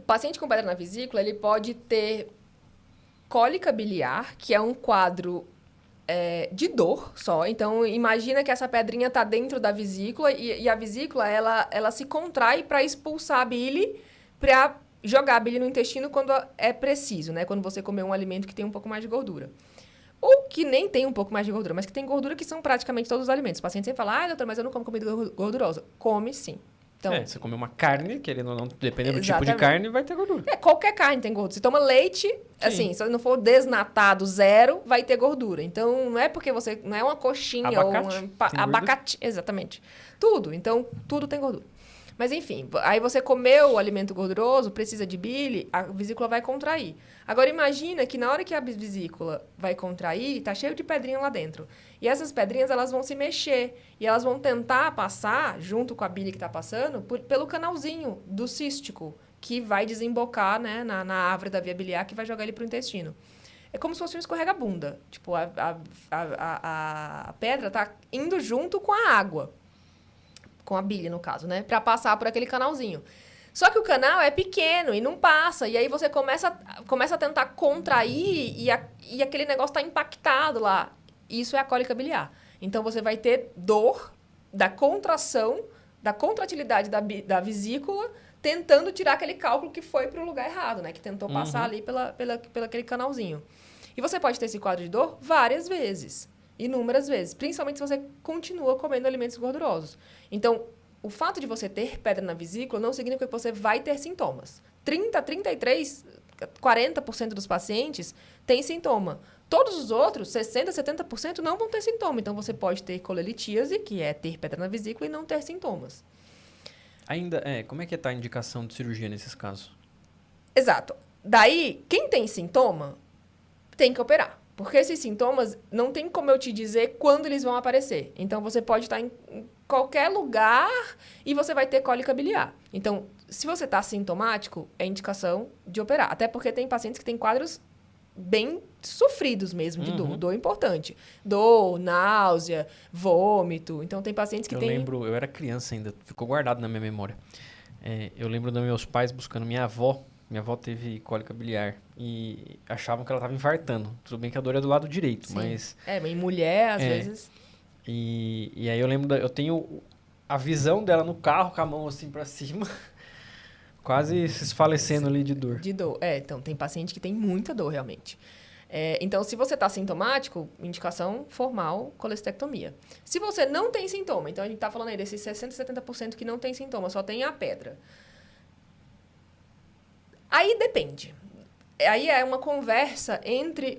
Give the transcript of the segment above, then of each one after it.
paciente com pedra na vesícula, ele pode ter cólica biliar, que é um quadro de dor só. Então, imagina que essa pedrinha está dentro da vesícula e a vesícula, ela se contrai para expulsar a bile, para jogar a bile no intestino quando é preciso, né? Quando você comer um alimento que tem um pouco mais de gordura. Ou que nem tem um pouco mais de gordura, mas que tem gordura que são praticamente todos os alimentos. O paciente sempre fala, doutor, mas eu não como comida gordurosa. Come, sim. Então, você comer uma carne, querendo ou não, dependendo do tipo de exatamente. carne, vai ter gordura. Qualquer carne tem gordura. Se toma leite, assim, se não for desnatado zero, vai ter gordura. Então, não é porque você... Não é uma coxinha Abacate, ou abacate. Exatamente. Tudo. Então, tudo tem gordura. Mas, enfim, aí você comeu o alimento gorduroso, precisa de bile, a vesícula vai contrair. Agora, imagina que na hora que a vesícula vai contrair, tá cheio de pedrinha lá dentro. E essas pedrinhas, elas vão se mexer. E elas vão tentar passar, junto com a bile que tá passando, pelo canalzinho do cístico, que vai desembocar, né, na árvore da via biliar, que vai jogar ele pro intestino. É como se fosse um escorrega-bunda. Tipo, a pedra tá indo junto com a água. Com a bile, no caso, né? Pra passar por aquele canalzinho. Só que o canal é pequeno e não passa. E aí você começa a tentar contrair e aquele negócio tá impactado lá. Isso é a cólica biliar. Então, você vai ter dor da contração, da contratilidade da vesícula, tentando tirar aquele cálculo que foi para o lugar errado, né? Que tentou passar ali pela aquele canalzinho. E você pode ter esse quadro de dor várias vezes. Inúmeras vezes. Principalmente se você continua comendo alimentos gordurosos. Então, o fato de você ter pedra na vesícula não significa que você vai ter sintomas. 33, 40% dos pacientes têm sintoma. Todos os outros, 60%, 70%, não vão ter sintoma. Então, você pode ter colelitíase, que é ter pedra na vesícula, e não ter sintomas. Ainda, como é que tá a indicação de cirurgia nesses casos? Exato. Daí, quem tem sintoma, tem que operar. Porque esses sintomas, não tem como eu te dizer quando eles vão aparecer. Então, você pode estar em qualquer lugar e você vai ter cólica biliar. Então, se você está sintomático, é indicação de operar. Até porque tem pacientes que têm quadros bem sofridos mesmo de dor. Dor importante. Dor, náusea, vômito. Então, tem pacientes que Eu lembro, eu era criança ainda, ficou guardado na minha memória. Eu lembro dos meus pais buscando minha avó. Minha avó teve cólica biliar e achavam que ela estava infartando. Tudo bem que a dor é do lado direito, Sim. mas... em mulher, às vezes... E aí eu lembro, eu tenho a visão dela no carro com a mão assim pra cima, quase se esfalecendo ali de dor. De dor. Então, tem paciente que tem muita dor, realmente. Então, se você está sintomático, indicação formal, colestectomia. Se você não tem sintoma, então a gente está falando aí desses 60%, 70% que não tem sintoma, só tem a pedra. Aí depende. Aí é uma conversa entre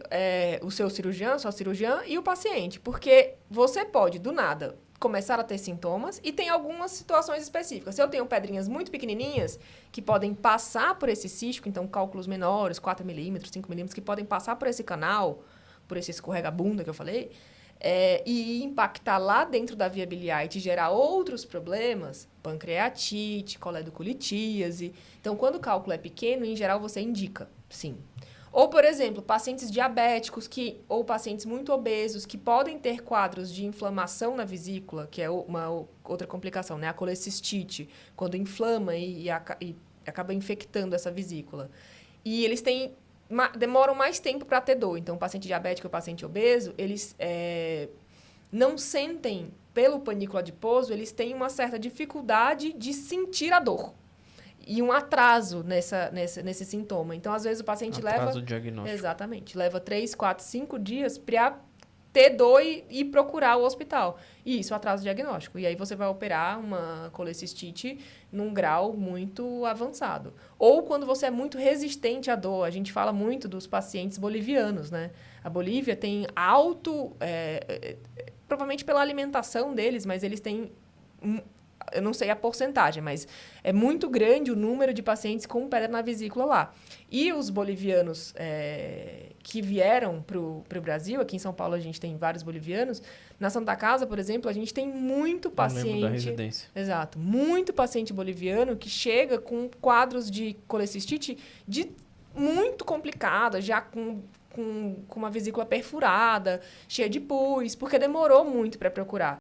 o seu cirurgião, sua cirurgiã e o paciente. Porque você pode, do nada, começar a ter sintomas e tem algumas situações específicas. Se eu tenho pedrinhas muito pequenininhas que podem passar por esse cístico, então cálculos menores, 4 milímetros, 5 milímetros, que podem passar por esse canal, por esse escorrega-bunda que eu falei, e impactar lá dentro da via biliar e te gerar outros problemas, pancreatite, coledocolitíase. Então, quando o cálculo é pequeno, em geral, você indica, sim. Ou, por exemplo, pacientes diabéticos ou pacientes muito obesos que podem ter quadros de inflamação na vesícula, que é uma outra complicação, né? A colecistite, quando inflama e acaba infectando essa vesícula. E eles demoram mais tempo para ter dor. Então, o paciente diabético e o paciente obeso, eles não sentem, pelo panículo adiposo, eles têm uma certa dificuldade de sentir a dor. E um atraso nesse sintoma. Então, às vezes, o paciente atraso diagnóstico. Exatamente. Leva 3, 4, 5 dias para ter dor e procurar o hospital. E isso é atraso diagnóstico. E aí você vai operar uma colecistite num grau muito avançado. Ou quando você é muito resistente à dor. A gente fala muito dos pacientes bolivianos, né? A Bolívia tem provavelmente pela alimentação deles, mas eles têm... Eu não sei a porcentagem, mas é muito grande o número de pacientes com pedra na vesícula lá. E os bolivianos que vieram para o Brasil, aqui em São Paulo a gente tem vários bolivianos, na Santa Casa, por exemplo, a gente tem muito paciente... Eu lembro da residência. Exato. Muito paciente boliviano que chega com quadros de colecistite muito complicada, já com uma vesícula perfurada, cheia de pus, porque demorou muito para procurar.